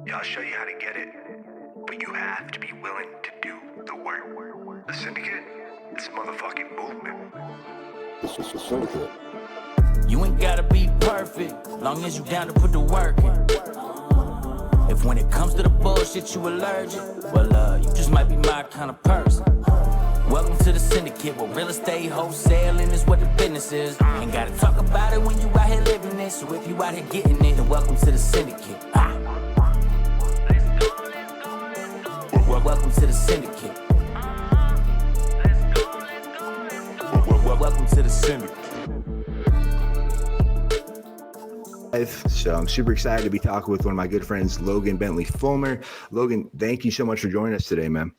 Yeah, I'll show you how to get it, but you have to be willing to do the work. The syndicate? It's a motherfucking movement. It's just a syndicate. You ain't gotta be perfect, long as you down to put the work in. If when it comes to the bullshit you allergic, well, you just might be my kind of person. Welcome to the syndicate, where real estate wholesaling is what the business is. Ain't gotta talk about it when you out here living it, so if you out here getting it, then welcome to the syndicate. Welcome to the syndicate. Welcome to the syndicate. So I'm super excited to be talking with one of my good friends, Logan Bentley Fulmer. Logan, thank you so much for joining us today, man.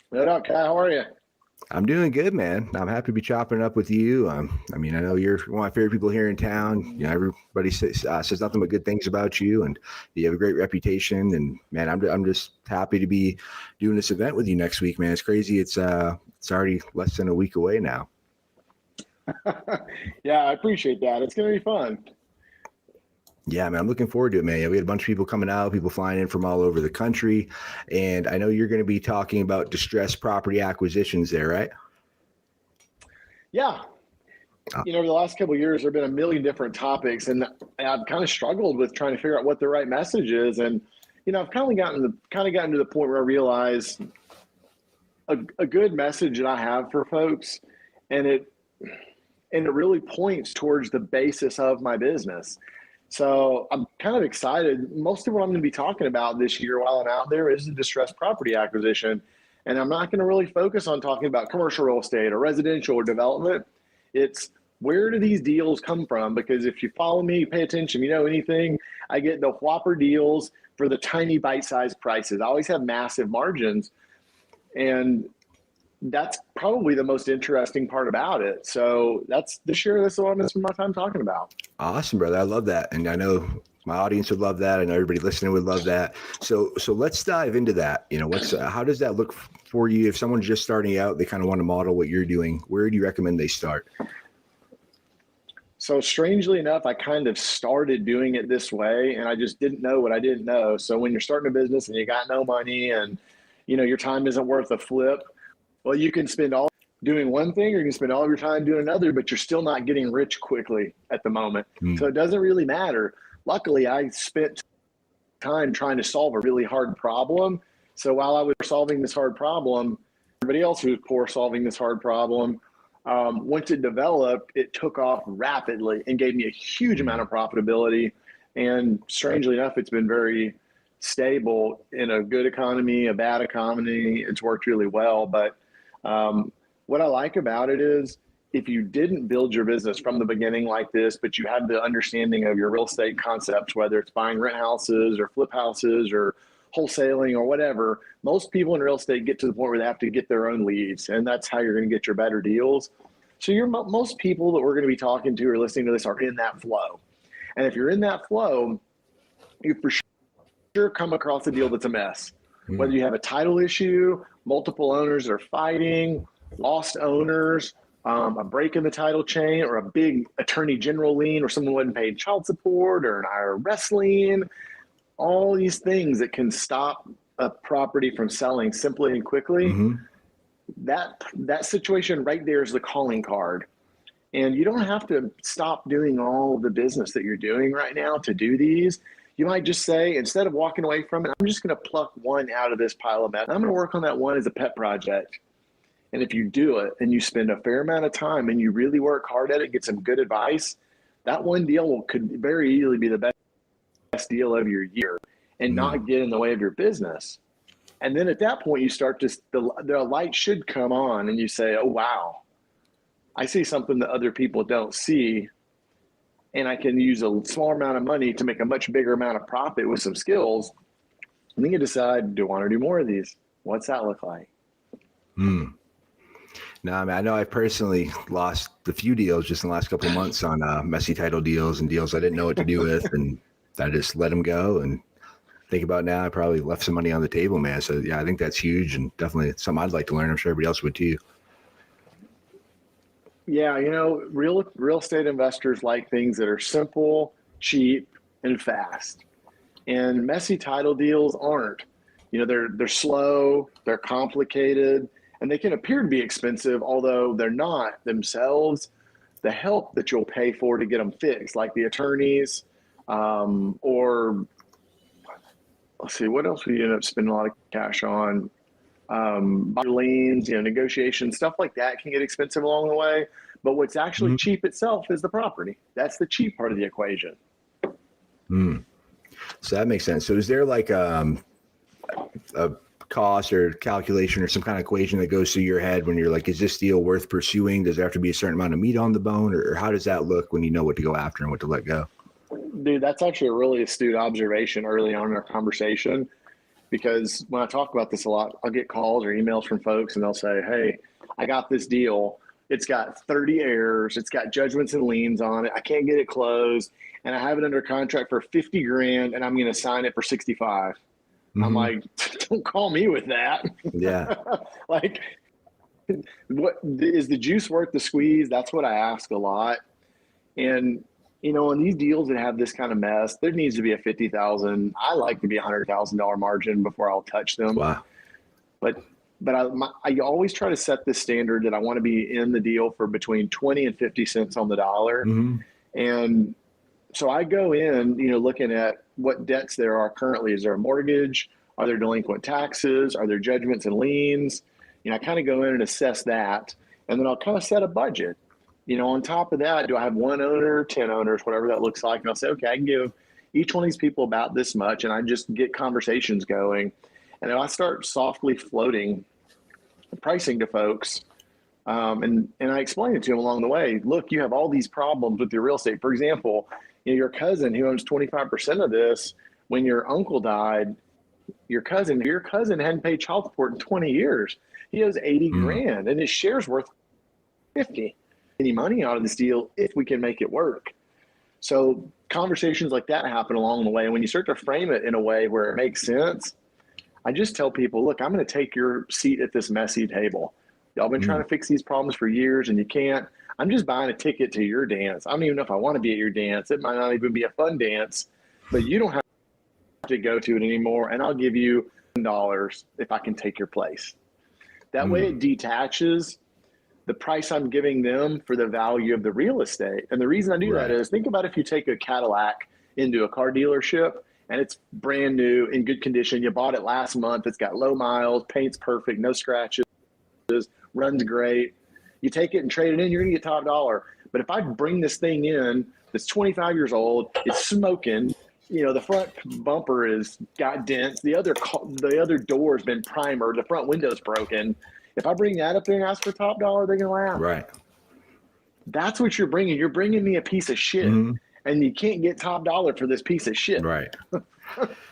What up, Ky? How are you? I'm doing good, man. I'm happy to be chopping it up with you. I know you're one of my favorite people here in town. You know, everybody says nothing but good things about you, and you have a great reputation. And man, I'm just happy to be doing this event with you next week, man. It's crazy. It's already less than a week away now. Yeah, I appreciate that. It's going to be fun. Yeah, man, I'm looking forward to it, man. We had a bunch of people coming out, people flying in from all over the country. And I know you're going to be talking about distressed property acquisitions there, right? Yeah. You know, over the last couple of years, there have been a million different topics, and I've kind of struggled with trying to figure out what the right message is. And, you know, I've kind of gotten to the point where I realize a good message that I have for folks, and it really points towards the basis of my business. So I'm kind of excited. Most of what I'm going to be talking about this year while I'm out there is the distressed property acquisition. And I'm not going to really focus on talking about commercial real estate or residential or development. It's where do these deals come from? Because if you follow me, you pay attention, you know anything, I get the whopper deals for the tiny bite-sized prices. I always have massive margins. And that's probably the most interesting part about it. So that's what I'm going to spend my time talking about. Awesome, brother. I love that. And I know my audience would love that. I know everybody listening would love that. So let's dive into that. You know, how does that look for you? If someone's just starting out, they kind of want to model what you're doing, where do you recommend they start? So strangely enough, I kind of started doing it this way, and I just didn't know what I didn't know. So when you're starting a business and you got no money and, you know, your time isn't worth a flip, well, you can spend all doing one thing, or you can spend all of your time doing another, but you're still not getting rich quickly at the moment. So it doesn't really matter. Luckily, I spent time trying to solve a really hard problem. So while I was solving this hard problem, everybody else who was poor solving this hard problem, once it developed, it took off rapidly and gave me a huge amount of profitability. And strangely enough, it's been very stable in a good economy, a bad economy. It's worked really well. But what I like about it is if you didn't build your business from the beginning like this, but you had the understanding of your real estate concepts, whether it's buying rent houses or flip houses or wholesaling or whatever, most people in real estate get to the point where they have to get their own leads, and that's how you're going to get your better deals. So most people that we're going to be talking to or listening to this are in that flow. And if you're in that flow, you for sure come across a deal that's a mess. Whether you have a title issue, multiple owners that are fighting, lost owners, a break in the title chain, or a big attorney general lien, or someone wasn't paid child support, or an IRS lien, all these things that can stop a property from selling simply and quickly. That situation right there is the calling card. And you don't have to stop doing all of the business that you're doing right now to do these. You might just say, instead of walking away from it, I'm just going to pluck one out of this pile of mess. I'm going to work on that one as a pet project. And if you do it and you spend a fair amount of time and you really work hard at it, get some good advice, that one deal could very easily be the best deal of your year and not get in the way of your business. And then at that point, you start to, the light should come on and you say, oh, wow, I see something that other people don't see. And I can use a smaller amount of money to make a much bigger amount of profit with some skills. And then you decide, do I want to do more of these? What's that look like? No, I mean, I know I personally lost a few deals just in the last couple of months on messy title deals and deals I didn't know what to do with. And I just let them go, and think about now, I probably left some money on the table, man. So yeah, I think that's huge and definitely something I'd like to learn. I'm sure everybody else would too. Yeah, you know, real estate investors like things that are simple, cheap, and fast. And messy title deals aren't. You know, they're slow, they're complicated, and they can appear to be expensive, although they're not themselves. The help that you'll pay for to get them fixed, like the attorneys, or let's see, what else we end up spending a lot of cash on? Liens, you know, negotiations, stuff like that can get expensive along the way. But what's actually cheap itself is the property. That's the cheap part of the equation. So that makes sense. So is there like a cost or calculation or some kind of equation that goes through your head when you're like, is this deal worth pursuing? Does there have to be a certain amount of meat on the bone, or how does that look when you know what to go after and what to let go? Dude, that's actually a really astute observation early on in our conversation, because when I talk about this a lot, I'll get calls or emails from folks and they'll say, hey, I got this deal. It's got 30 heirs. It's got judgments and liens on it. I can't get it closed. And I have it under contract for 50 grand and I'm going to sign it for 65. I'm like, don't call me with that. Yeah. Like, what is the juice worth the squeeze? That's what I ask a lot. And, you know, on these deals that have this kind of mess, there needs to be a $50,000. I like to be $100,000 margin before I'll touch them. Wow. But I always try to set this standard that I want to be in the deal for between 20 and 50 cents on the dollar. And so I go in, you know, looking at what debts there are currently. Is there a mortgage? Are there delinquent taxes? Are there judgments and liens? You know, I kind of go in and assess that, and then I'll kind of set a budget. You know, on top of that, do I have one owner, 10 owners, whatever that looks like? And I'll say, okay, I can give each one of these people about this much, and I just get conversations going. And then I start softly floating pricing to folks. And I explain it to them along the way. Look, you have all these problems with your real estate. For example, you know, your cousin who owns 25% of this, when your uncle died, your cousin hadn't paid child support in 20 years. He owes 80 grand and his share's worth 50. Any money out of this deal if we can make it work. So conversations like that happen along the way. And when you start to frame it in a way where it makes sense, I just tell people, look, I'm going to take your seat at this messy table. Y'all been trying to fix these problems for years and you can't. I'm just buying a ticket to your dance. I don't even know if I want to be at your dance. It might not even be a fun dance, but you don't have to go to it anymore. And I'll give you $10 if I can take your place. That way it detaches the price I'm giving them for the value of the real estate. And the reason I do that is, think about if you take a Cadillac into a car dealership and it's brand new, in good condition. You bought it last month. It's got low miles, paint's perfect, no scratches, runs great. You take it and trade it in, you're going to get top dollar. But if I bring this thing in that's 25 years old, it's smoking, you know, the front bumper is got dents, the other door's been primered, the front window's broken. If I bring that up there and ask for top dollar, they're going to laugh. Right. That's what you're bringing. You're bringing me a piece of shit, and you can't get top dollar for this piece of shit. Right.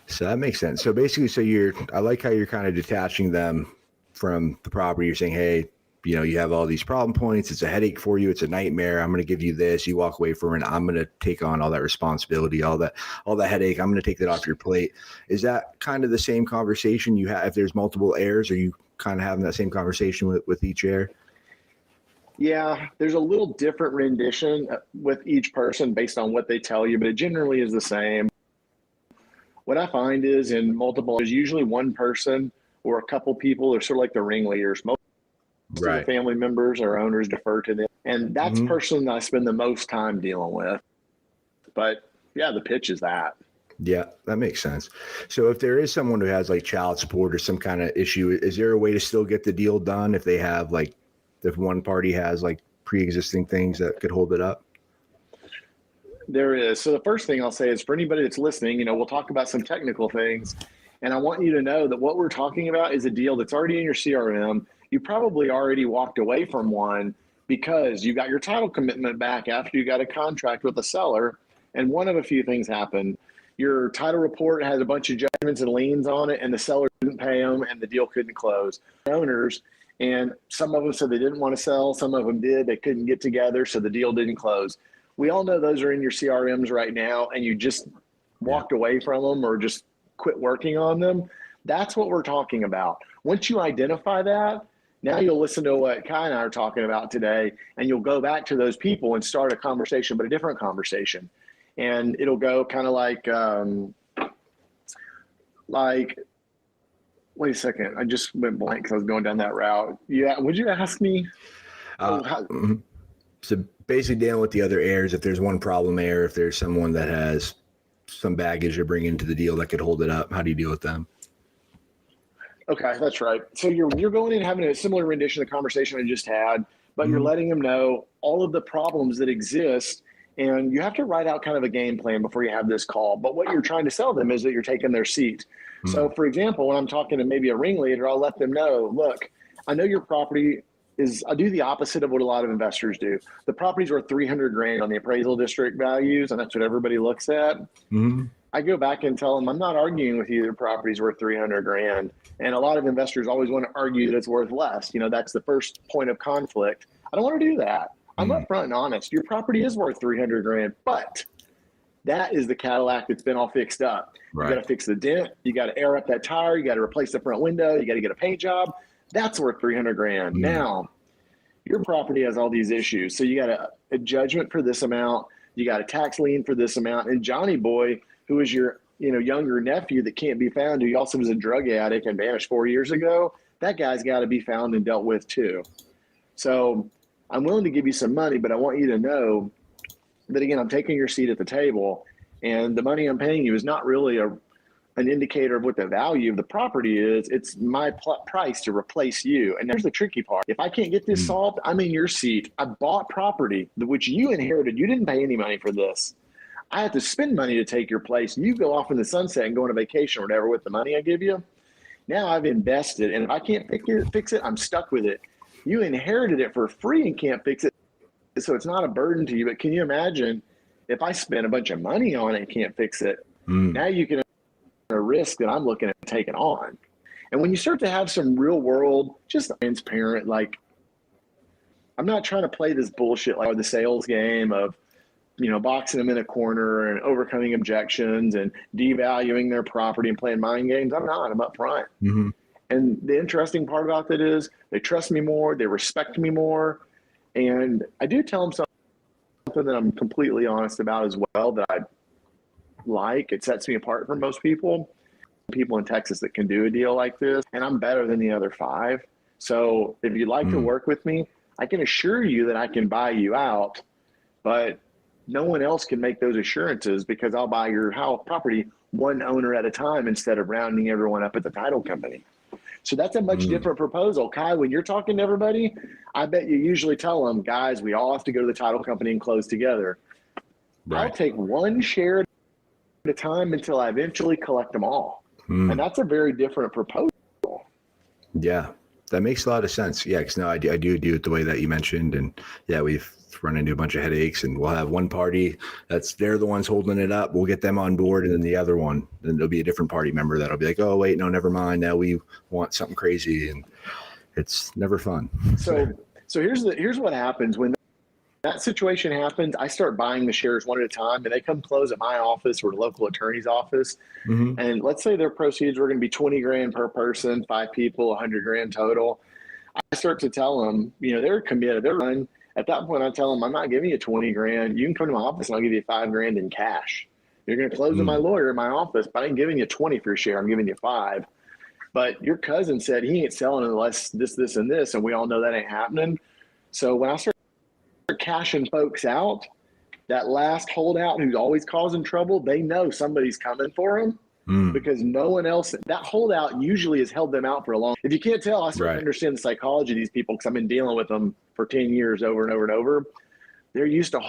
So that makes sense. So basically, I like how you're kind of detaching them from the property. You're saying, hey, you know, you have all these problem points. It's a headache for you. It's a nightmare. I'm going to give you this. You walk away from it. And I'm going to take on all that responsibility, all that headache. I'm going to take that off your plate. Is that kind of the same conversation you have if there's multiple heirs? Are you kind of having that same conversation with each heir? Yeah, there's a little different rendition with each person based on what they tell you, but it generally is the same. What I find is in multiple, there's usually one person or a couple people are sort of like the ringleaders. Most of the family members or owners defer to them. And that's the person that I spend the most time dealing with. But yeah, the pitch is that. Yeah, that makes sense. So if there is someone who has like child support or some kind of issue, is there a way to still get the deal done if they have if one party has like pre-existing things that could hold it up? There is. So the first thing I'll say is, for anybody that's listening, you know, we'll talk about some technical things. And I want you to know that what we're talking about is a deal that's already in your CRM. You probably already walked away from one because you got your title commitment back after you got a contract with the seller. And one of a few things happened. Your title report has a bunch of judgments and liens on it, and the seller didn't pay them, and the deal couldn't close. Owners, and some of them said they didn't want to sell. Some of them did. They couldn't get together, so the deal didn't close. We all know those are in your CRMs right now, and you just walked away from them or just quit working on them. That's what we're talking about. Once you identify that, now you'll listen to what Ky and I are talking about today, and you'll go back to those people and start a conversation, but a different conversation. And it'll go kind of like, like, wait a second. I just went blank because I was going down that route. Yeah. Would you ask me? So basically dealing with the other heirs, if there's one problem heir, if there's someone that has some baggage to bring into the deal that could hold it up, how do you deal with them? Okay, that's right. So you're going in having a similar rendition of the conversation I just had, but you're letting them know all of the problems that exist, and you have to write out kind of a game plan before you have this call. But what you're trying to sell them is that you're taking their seat. So, for example, when I'm talking to maybe a ringleader, I'll let them know, look, I know your property is, I do the opposite of what a lot of investors do. The property's worth $300,000 on the appraisal district values, and that's what everybody looks at. I go back and tell them, I'm not arguing with you that property's worth $300,000. And a lot of investors always want to argue that it's worth less. You know, that's the first point of conflict. I don't want to do that. I'm upfront and honest. Your property is worth $300,000, but that is the Cadillac that's been all fixed up. Right. You got to fix the dent. You got to air up that tire. You got to replace the front window. You got to get a paint job. That's worth $300,000. Now, your property has all these issues. So you got a judgment for this amount. You got a tax lien for this amount. And Johnny Boy, who is your younger nephew that can't be found, who also was a drug addict and vanished 4 years ago, that guy's got to be found and dealt with too. So I'm willing to give you some money, but I want you to know that, again, I'm taking your seat at the table, and the money I'm paying you is not really an indicator of what the value of the property is. It's my price to replace you. And there's the tricky part. If I can't get this solved, I'm in your seat. I bought property which you inherited. You didn't pay any money for this. I have to spend money to take your place. You go off in the sunset and go on a vacation or whatever with the money I give you. Now I've invested, and if I can't fix it, I'm stuck with it. You inherited it for free and can't fix it, so it's not a burden to you. But can you imagine if I spend a bunch of money on it and can't fix it? Now you can a risk that I'm looking at taking on. And when you start to have some real world, just transparent, like, I'm not trying to play this bullshit like the sales game of, boxing them in a corner and overcoming objections and devaluing their property and playing mind games. I'm up front. And the interesting part about that is they trust me more, they respect me more. And I do tell them something that I'm completely honest about as well that I like. It sets me apart from most people in Texas that can do a deal like this. And I'm better than the other 5. So if you'd like to work with me, I can assure you that I can buy you out, but no one else can make those assurances because I'll buy your property one owner at a time instead of rounding everyone up at the title company. So that's a much different proposal. Ky, when you're talking to everybody, I bet you usually tell them, guys, we all have to go to the title company and close together. Right. I'll take one share at a time until I eventually collect them all. And that's a very different proposal. Yeah, that makes a lot of sense. Yeah, because I do it the way that you mentioned. And yeah, we've run into a bunch of headaches, and we'll have one party they're the ones holding it up. We'll get them on board, and then the other one, then there'll be a different party member that'll be like, oh wait, no, never mind. Now we want something crazy, and it's never fun. So here's what happens when that situation happens. I start buying the shares one at a time, and they come close at my office or the local attorney's office. And let's say their proceeds were going to be $20,000 per person, 5 people, $100,000 total. I start to tell them, they're committed. They're running. At that point, I tell them, I'm not giving you $20,000. You can come to my office and I'll give you $5,000 in cash. You're going to close with my lawyer in my office, but I ain't giving you 20 for your share. I'm giving you 5. But your cousin said he ain't selling unless this, and this, and we all know that ain't happening. So when I start cashing folks out, that last holdout who's always causing trouble, they know somebody's coming for them because no one else, that holdout usually has held them out for a long. If you can't tell, I start to understand the psychology of these people because I've been dealing with them for 10 years over and over and over. They're used to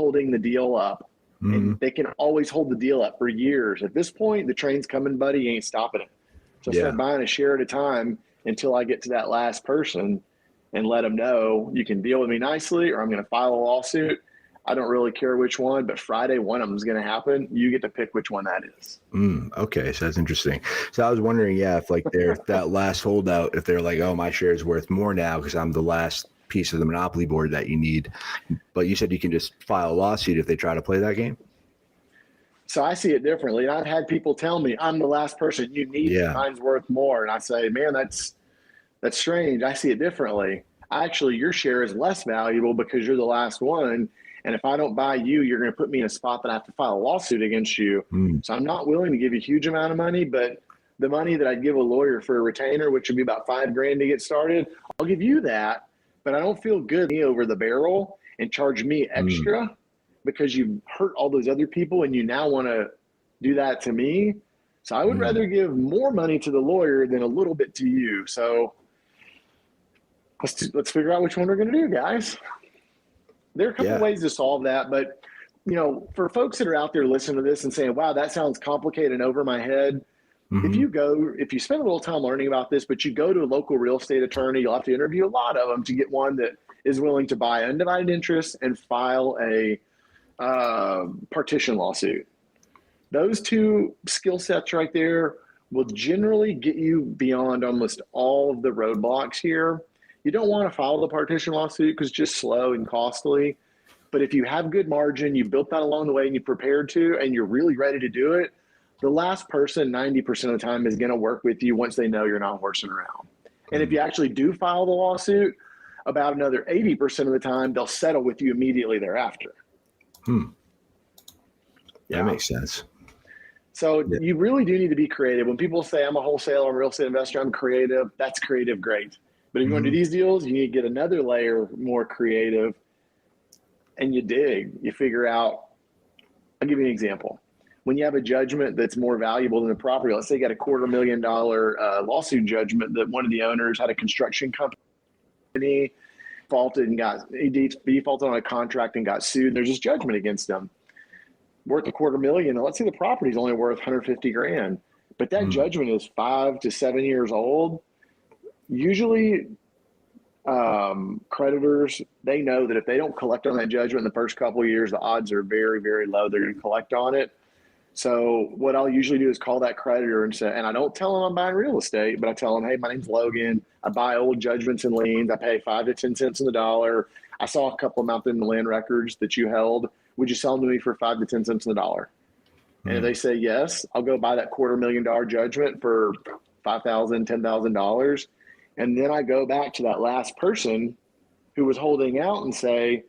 holding the deal up, and they can always hold the deal up for years. At this point, the train's coming, buddy. You ain't stopping it. So I start buying a share at a time until I get to that last person and let them know you can deal with me nicely or I'm going to file a lawsuit. I don't really care which one, but Friday, one of them is going to happen. You get to pick which one that is. Okay. So that's interesting. So I was wondering, if like they're that last holdout, if they're like, oh, my share is worth more now because I'm the last piece of the monopoly board that you need. But you said you can just file a lawsuit if they try to play that game. So I see it differently. And I've had people tell me I'm the last person you need. Mine's worth more. And I say, man, that's strange. I see it differently. Actually, your share is less valuable because you're the last one. And if I don't buy you, you're going to put me in a spot that I have to file a lawsuit against you. So I'm not willing to give you a huge amount of money, but the money that I'd give a lawyer for a retainer, which would be about $5,000 to get started, I'll give you that. But I don't feel good over the barrel and charge me extra because you hurt all those other people and you now want to do that to me. So I would rather give more money to the lawyer than a little bit to you. So let's figure out which one we're going to do, guys. There are a couple of ways to solve that, but for folks that are out there listening to this and saying, wow, that sounds complicated and over my head. If you spend a little time learning about this, but you go to a local real estate attorney, you'll have to interview a lot of them to get one that is willing to buy undivided interest and file a partition lawsuit. Those two skill sets right there will generally get you beyond almost all of the roadblocks here. You don't want to file the partition lawsuit because it's just slow and costly. But if you have good margin, you built that along the way and you prepared to, and you're really ready to do it, the last person 90% of the time is going to work with you once they know you're not horsing around. And if you actually do file the lawsuit, about another 80% of the time, they'll settle with you immediately thereafter. That makes sense. So you really do need to be creative. When people say I'm a wholesaler, I'm a real estate investor, I'm creative, that's creative, great. But if you want to do these deals, you need to get another layer more creative, and you dig, you figure out. I'll give you an example. When you have a judgment that's more valuable than the property, let's say you got a $250,000 lawsuit judgment that one of the owners had a construction company defaulted on a contract and got sued. There's this judgment against them worth $250,000. Now let's say the property is only worth $150,000, but that judgment is 5 to 7 years old. Usually creditors, they know that if they don't collect on that judgment in the first couple of years, the odds are very, very low they're going to collect on it. So what I'll usually do is call that creditor and say, and I don't tell them I'm buying real estate, but I tell them, hey, my name's Logan. I buy old judgments and liens. I pay 5 to 10 cents on the dollar. I saw a couple of them out there in the land records that you held. Would you sell them to me for 5 to 10 cents on the dollar? And if they say yes, I'll go buy that $250,000 judgment for $5,000, $10,000. And then I go back to that last person who was holding out and say,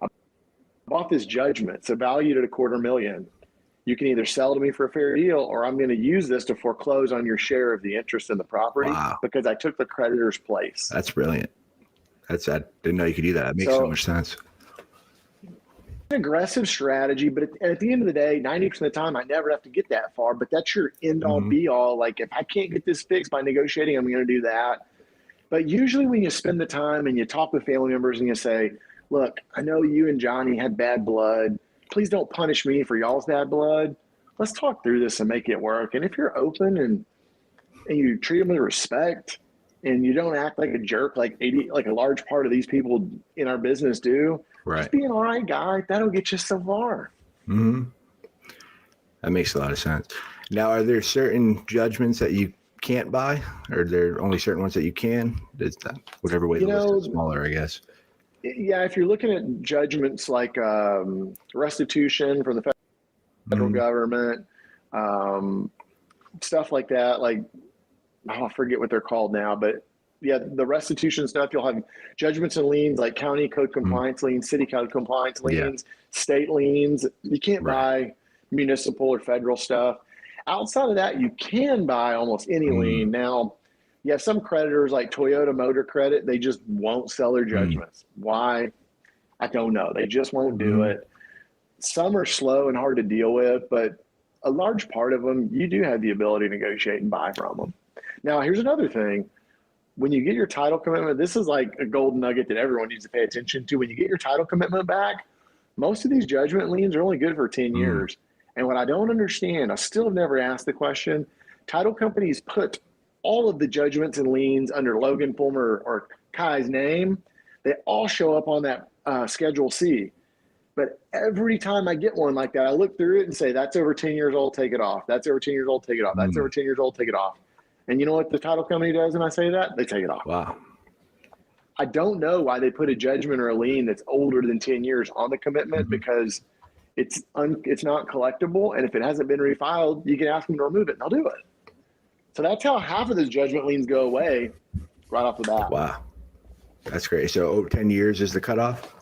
I bought this judgment. It's valued at $250,000. You can either sell to me for a fair deal, or I'm going to use this to foreclose on your share of the interest in the property because I took the creditor's place. That's brilliant. I didn't know you could do that. It makes so much sense. An aggressive strategy, but at the end of the day, 90% of the time, I never have to get that far, but that's your end all be all. Like if I can't get this fixed by negotiating, I'm going to do that. But usually when you spend the time and you talk with family members and you say, look, I know you and Johnny had bad blood. Please don't punish me for y'all's bad blood. Let's talk through this and make it work. And if you're open and you treat them with respect and you don't act like a jerk, like a large part of these people in our business do, just being all right guy, that'll get you so far. That makes a lot of sense. Now, are there certain judgments that you can't buy, or are there only certain ones that you can? Whatever way the list is smaller, I guess. Yeah, if you're looking at judgments like restitution from the federal government, stuff like that, like I forget what they're called now, but yeah, the restitution stuff, you'll have judgments and liens like county code compliance liens, city code compliance liens, state liens. You can't buy municipal or federal stuff. Outside of that, you can buy almost any lien. Now, you have some creditors like Toyota Motor Credit, they just won't sell their judgments. Why? I don't know. They just won't do it. Some are slow and hard to deal with, but a large part of them, you do have the ability to negotiate and buy from them. Now, here's another thing. When you get your title commitment, this is like a golden nugget that everyone needs to pay attention to. When you get your title commitment back, most of these judgment liens are only good for 10 years. And what I don't understand, I still have never asked the question, title companies put all of the judgments and liens under Logan Fulmer or Ky's name. They all show up on that Schedule C. But every time I get one like that, I look through it and say, that's over 10 years old, take it off. That's over 10 years old, take it off. That's over 10 years old, take it off. And you know what the title company does when I say that? They take it off. Wow. I don't know why they put a judgment or a lien that's older than 10 years on the commitment because it's not collectible. And if it hasn't been refiled, you can ask them to remove it and they'll do it. So that's how half of those judgment liens go away right off the bat. Wow. That's great. So over 10 years is the cutoff?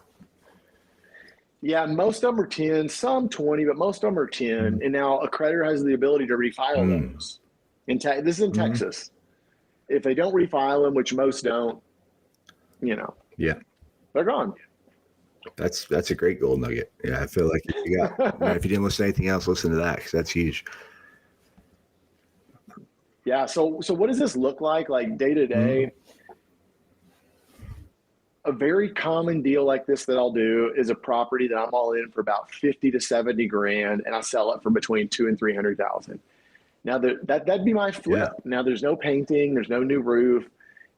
Yeah, most of them are 10, some 20, but most of them are 10. And now a creditor has the ability to refile those. This is in Texas. If they don't refile them, which most don't, Yeah. they're gone. That's a great gold nugget. Yeah, I feel like you got. Man, if you didn't listen to anything else, listen to that because that's huge. Yeah. So what does this look like day to day? A very common deal like this that I'll do is a property that I'm all in for about 50 to 70 grand, and I sell it for between 200,000 and 300,000. Now that'd be my flip. Yeah. Now there's no painting, there's no new roof.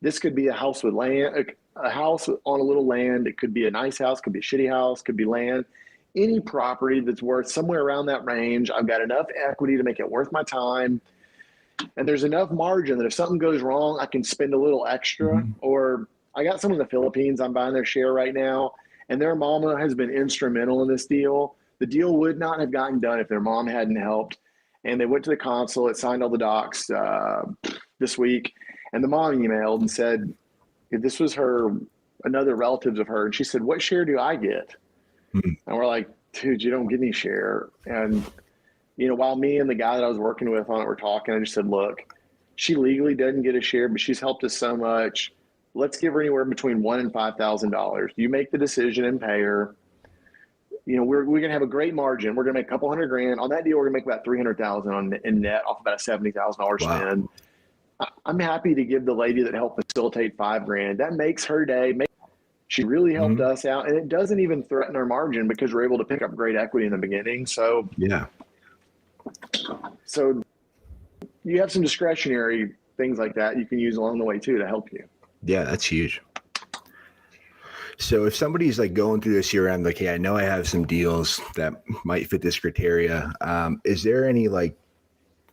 This could be a house with land, a house on a little land. It could be a nice house, could be a shitty house, could be land. Any property that's worth somewhere around that range, I've got enough equity to make it worth my time. And there's enough margin that if something goes wrong, I can spend a little extra. Or I got some in the Philippines, I'm buying their share right now, and their mama has been instrumental in this deal. The deal would not have gotten done if their mom hadn't helped. And they went to the consulate, signed all the docs this week. And the mom emailed and said, this was another relatives of her. And she said, what share do I get? And we're like, dude, you don't get any share. And, while me and the guy that I was working with on it were talking, I just said, look, she legally doesn't get a share, but she's helped us so much. Let's give her anywhere between $1,000 and $5,000. You make the decision and pay her. We're going to have a great margin. We're going to make a couple $100,000 on that deal. We're going to make about $300,000 in net off about a $70,000 spend. I'm happy to give the lady that helped facilitate $5,000. That makes her day. She really helped us out, and it doesn't even threaten our margin because we're able to pick up great equity in the beginning. So yeah. So you have some discretionary things like that you can use along the way too to help you. Yeah, that's huge. So if somebody's going through this year round, hey, I know I have some deals that might fit this criteria. Is there any like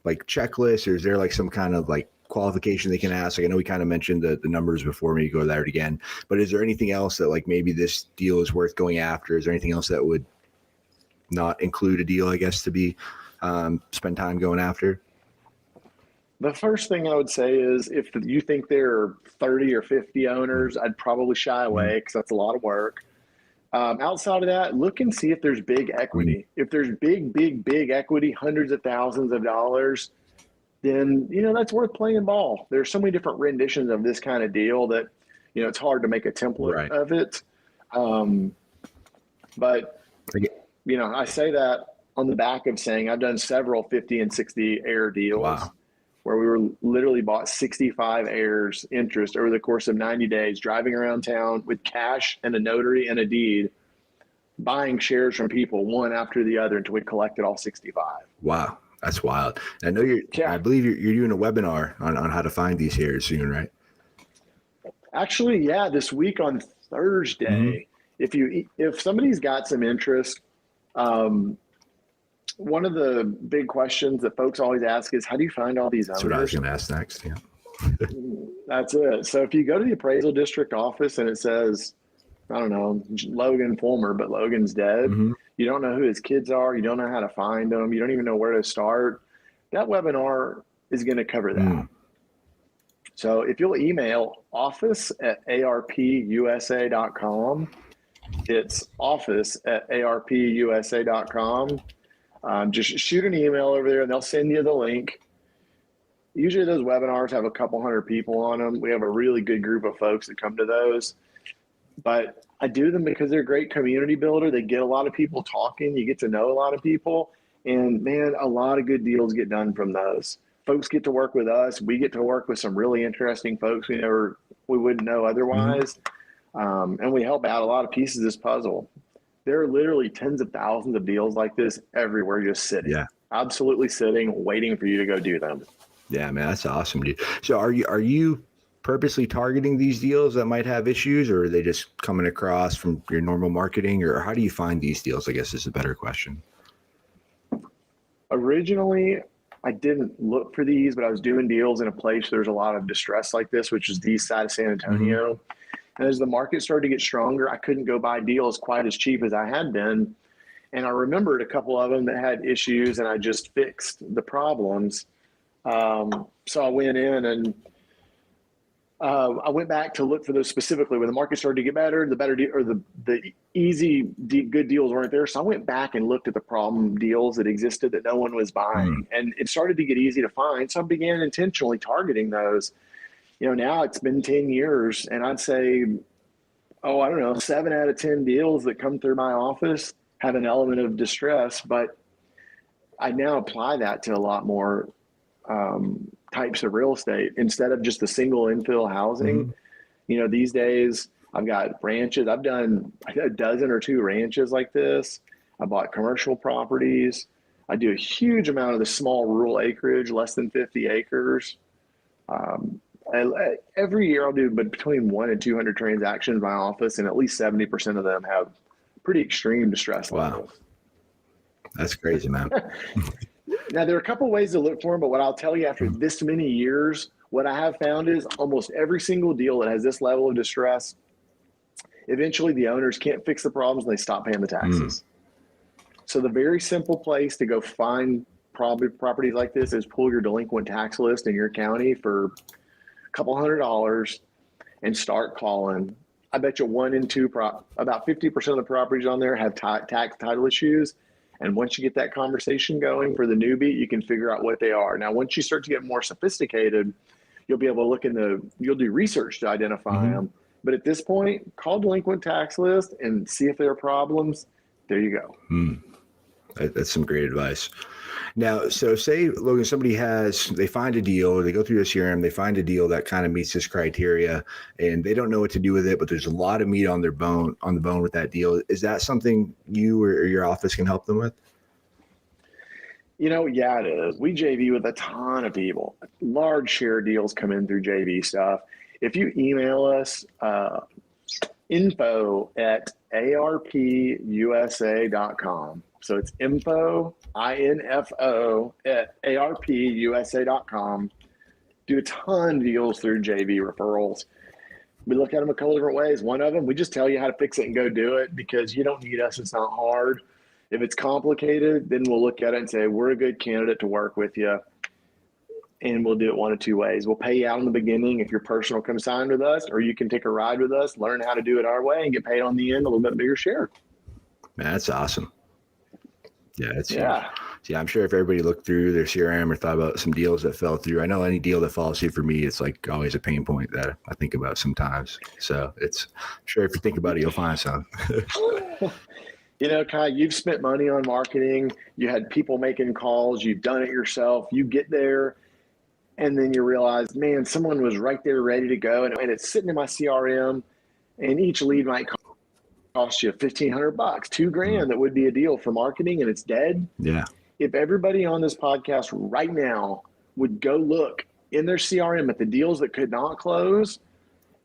checklist, or is there some kind of qualification they can ask? I know we kind of mentioned the numbers before, maybe go there again, but is there anything else that maybe this deal is worth going after? Is there anything else that would not include a deal, I guess, to be spend time going after? The first thing I would say is if you think there are 30 or 50 owners, I'd probably shy away because that's a lot of work. Outside of that, look and see if there's big equity. If there's big equity, hundreds of thousands of dollars, then, that's worth playing ball. There's so many different renditions of this kind of deal that, it's hard to make a template of it. But, I say that on the back of saying I've done several 50 and 60 heir deals where we literally bought 65 heirs interest over the course of 90 days, driving around town with cash and a notary and a deed, buying shares from people one after the other until we collected all 65. Wow. That's wild. I know I believe you're doing a webinar on how to find these heirs soon, right? Actually, yeah, this week on Thursday. If somebody's got some interest, one of the big questions that folks always ask is, how do you find all these owners? That's what I was going to ask next. Yeah. That's it. So if you go to the appraisal district office and it says, I don't know, Logan Fulmer, but Logan's dead. You don't know who his kids are. You don't know how to find them. You don't even know where to start. That webinar is going to cover that. So if you'll email office@arpusa.com, it's office@arpusa.com. Just shoot an email over there and they'll send you the link. Usually those webinars have a couple hundred people on them. We have a really good group of folks that come to those. But I do them because they're a great community builder. They get a lot of people talking. You get to know a lot of people. And, man, a lot of good deals get done from those. Folks get to work with us. We get to work with some really interesting folks we wouldn't know otherwise. And we help out a lot of pieces of this puzzle. There are literally tens of thousands of deals like this everywhere just sitting. Yeah. Absolutely sitting, waiting for you to go do them. Yeah, man, that's awesome, dude. So are you purposely targeting these deals that might have issues, or are they just coming across from your normal marketing, or how do you find these deals? I guess is a better question. Originally, I didn't look for these, but I was doing deals in a place where there's a lot of distress like this, which is the east side of San Antonio. And as the market started to get stronger, I couldn't go buy deals quite as cheap as I had been. And I remembered a couple of them that had issues, and I just fixed the problems. So I went in and I went back to look for those specifically when the market started to get better, the better deal or the easy good deals weren't there. So I went back and looked at the problem deals that existed that no one was buying, and it started to get easy to find. So I began intentionally targeting those. Now it's been 10 years, and I'd say, I don't know, 7 out of 10 deals that come through my office have an element of distress, but I now apply that to a lot more types of real estate instead of just the single infill housing. These days I've got ranches. I've done a dozen or 2 ranches like this. I bought commercial properties. I do a huge amount of the small rural acreage, less than 50 acres. Every year I'll do between 100 and 200 transactions in my office, and at least 70% of them have pretty extreme distress levels. That's crazy, man. Now, there are a couple ways to look for them, but what I'll tell you after this many years, what I have found is almost every single deal that has this level of distress, eventually the owners can't fix the problems and they stop paying the taxes. So the very simple place to go find properties like this is pull your delinquent tax list in your county for a couple $100 and start calling. I bet you 1 in 2, about 50% of the properties on there have tax title issues. And once you get that conversation going for the newbie, you can figure out what they are. Now, once you start to get more sophisticated, you'll be able to look you'll do research to identify them. But at this point, call delinquent tax list and see if there are problems. There you go. That's some great advice. Now, so say, Logan, they find a deal, they go through the CRM, they find a deal that kind of meets this criteria, and they don't know what to do with it, but there's a lot of meat on the bone with that deal. Is that something you or your office can help them with? Yeah, it is. We JV with a ton of people. Large share deals come in through JV stuff. If you email us, info@arpusa.com. So it's info, INFO, @arpusa.com. Do a ton of deals through JV referrals. We look at them a couple different ways. One of them, we just tell you how to fix it and go do it because you don't need us. It's not hard. If it's complicated, then we'll look at it and say, we're a good candidate to work with you. And we'll do it 1 of 2 ways. We'll pay you out in the beginning if your person will come sign with us, or you can take a ride with us, learn how to do it our way, and get paid on the end a little bit bigger share. Man, that's awesome. Yeah, yeah. I'm sure if everybody looked through their CRM or thought about some deals that fell through, I know any deal that falls through for me, it's like always a pain point that I think about sometimes. So I'm sure if you think about it, you'll find some. Ky, you've spent money on marketing. You had people making calls. You've done it yourself. You get there, and then you realize, man, someone was right there ready to go, and it's sitting in my CRM, and each lead might cost you $1,500, $2,000. That would be a deal for marketing, and it's dead. Yeah. If everybody on this podcast right now would go look in their CRM at the deals that could not close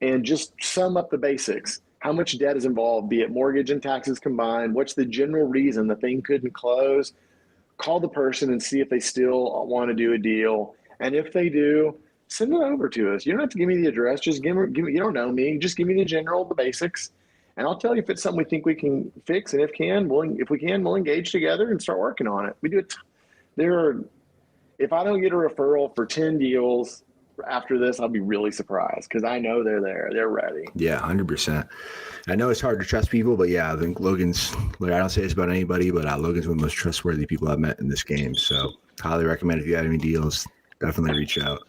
and just sum up the basics, how much debt is involved, be it mortgage and taxes combined, what's the general reason the thing couldn't close, call the person and see if they still want to do a deal. And if they do, send it over to us. You don't have to give me the address. Just give me, you don't know me. Just give me the basics. And I'll tell you if it's something we think we can fix. And if we can, we'll engage together and start working on it. We do it. If I don't get a referral for 10 deals after this, I'll be really surprised because I know they're there. They're ready. Yeah, 100%. I know it's hard to trust people, but yeah, I think I don't say this about anybody, but Logan's one of the most trustworthy people I've met in this game. So highly recommend if you have any deals, definitely reach out.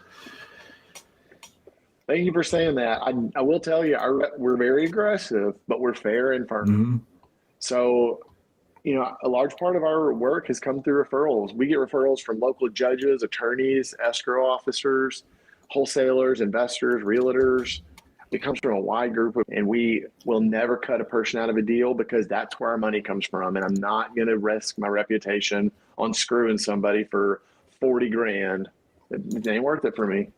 Thank you for saying that. I will tell you, we're very aggressive, but we're fair and firm. So, a large part of our work has come through referrals. We get referrals from local judges, attorneys, escrow officers, wholesalers, investors, realtors. It comes from a wide group, and we will never cut a person out of a deal because that's where our money comes from. And I'm not going to risk my reputation on screwing somebody for $40,000. It ain't worth it for me.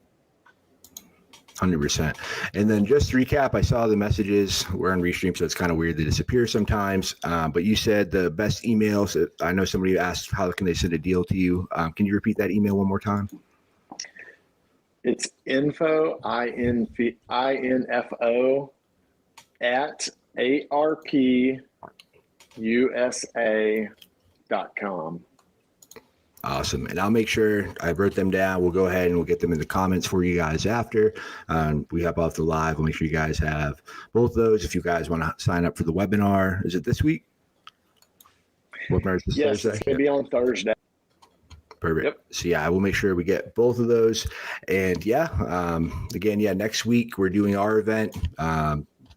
100%. And then just to recap, I saw the messages. We're on Restream, so it's kind of weird they disappear sometimes. But you said the best emails. I know somebody asked how can they send a deal to you. Can you repeat that email one more time? It's info, INFO, at arpusa.com. Awesome. And I'll make sure I wrote them down. We'll go ahead and we'll get them in the comments for you guys after we hop off the live. We'll make sure you guys have both those. If you guys want to sign up for the webinar, is it this week? Webinar is this Yes, Thursday? it's going to be on Thursday. Perfect. Yep. So yeah, I will make sure we get both of those. And yeah, again, next week we're doing our event,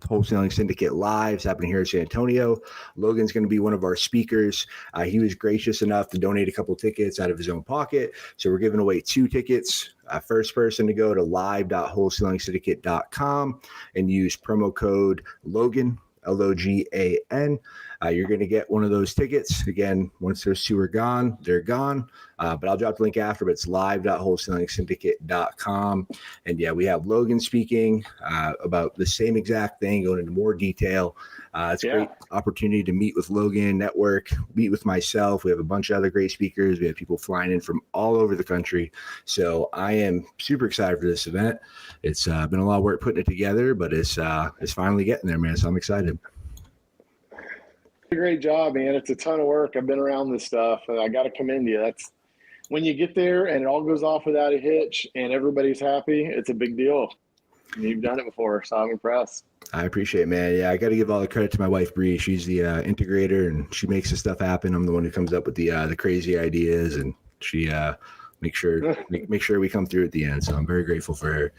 Wholesaling Syndicate Live. It's happening here in San Antonio. Logan's going to be one of our speakers. He was gracious enough to donate a couple tickets out of his own pocket. So we're giving away 2 tickets. First person to go to live.wholesalingsyndicate.com and use promo code Logan, Logan. You're going to get one of those tickets. Again, once those 2 are gone, they're gone. But I'll drop the link after, but it's live.wholesalingsyndicate.com. And yeah, we have Logan speaking about the same exact thing, going into more detail. It's a great opportunity to meet with Logan, network, meet with myself. We have a bunch of other great speakers. We have people flying in from all over the country. So I am super excited for this event. It's been a lot of work putting it together, but it's finally getting there, man. So I'm excited. Great job, man. It's a ton of work. I've been around this stuff, and I got to commend you. That's when you get there and it all goes off without a hitch and everybody's happy. It's a big deal. You've done it before, so I'm impressed. I appreciate it, man. Yeah, I got to give all the credit to my wife, Bree. She's the integrator, and she makes the stuff happen. I'm the one who comes up with the crazy ideas, and she makes sure we come through at the end. So I'm very grateful for her.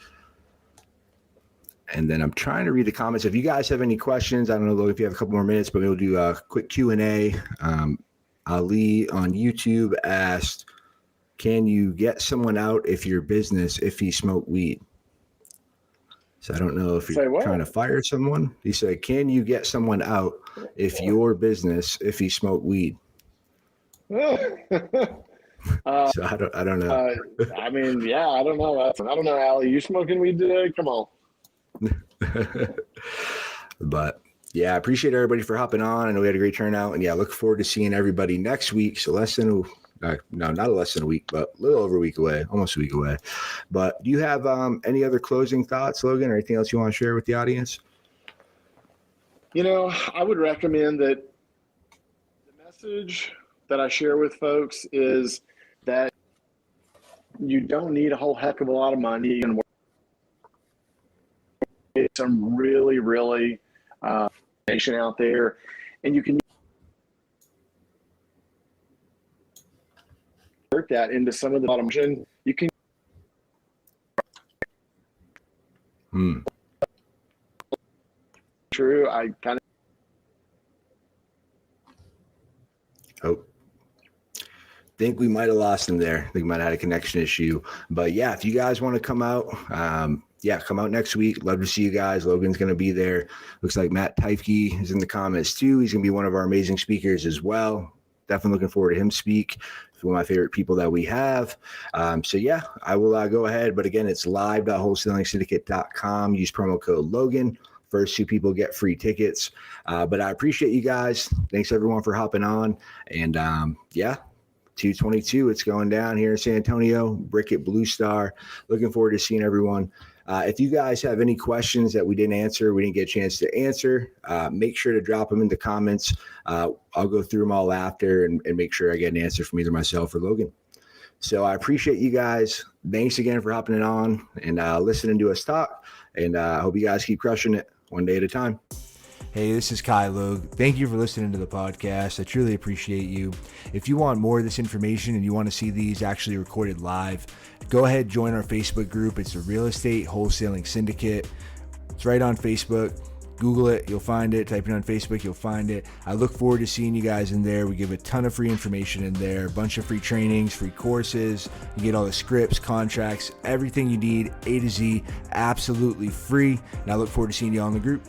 And then I'm trying to read the comments. If you guys have any questions, I don't know if you have a couple more minutes, but we'll do a quick Q&A. Ali on YouTube asked, can you get someone out if he smoked weed? So I don't know if you're trying to fire someone. He said, can you get someone out if he smoked weed? So I don't know. I mean, yeah, I don't know. I don't know, Ali. You smoking weed today? Come on. But yeah, I appreciate everybody for hopping on. I know we had a great turnout, and yeah, look forward to seeing everybody next week. So not less than a week, but a little over a week away, almost a week away. But do you have any other closing thoughts, Logan, or anything else you want to share with the audience? I would recommend that the message that I share with folks is that you don't need a whole heck of a lot of money and some really, really information out there, and you can convert that into some of the automation. You can true. I kind of think we might have lost him there. I think we might have had a connection issue, but yeah, if you guys want to come out, come out next week. Love to see you guys. Logan's going to be there. Looks like Matt Teifke is in the comments too. He's going to be one of our amazing speakers as well. Definitely looking forward to him speak. He's one of my favorite people that we have. So yeah, I will go ahead. But again, it's live.wholesalingsyndicate.com. Use promo code Logan. First 2 people get free tickets. But I appreciate you guys. Thanks everyone for hopping on. And 222, it's going down here in San Antonio, Brickett Blue Star. Looking forward to seeing everyone. If you guys have any questions that we didn't get a chance to answer, make sure to drop them in the comments. I'll go through them all after and make sure I get an answer from either myself or Logan. So I appreciate you guys. Thanks again for hopping on and listening to us talk. And I hope you guys keep crushing it one day at a time. Hey, this is Ky Logue. Thank you for listening to the podcast. I truly appreciate you. If you want more of this information and you want to see these actually recorded live, go ahead, join our Facebook group. It's the Real Estate Wholesaling Syndicate. It's right on Facebook. Google it, you'll find it. Type it on Facebook, you'll find it. I look forward to seeing you guys in there. We give a ton of free information in there, a bunch of free trainings, free courses. You get all the scripts, contracts, everything you need, A to Z, absolutely free. And I look forward to seeing you on the group.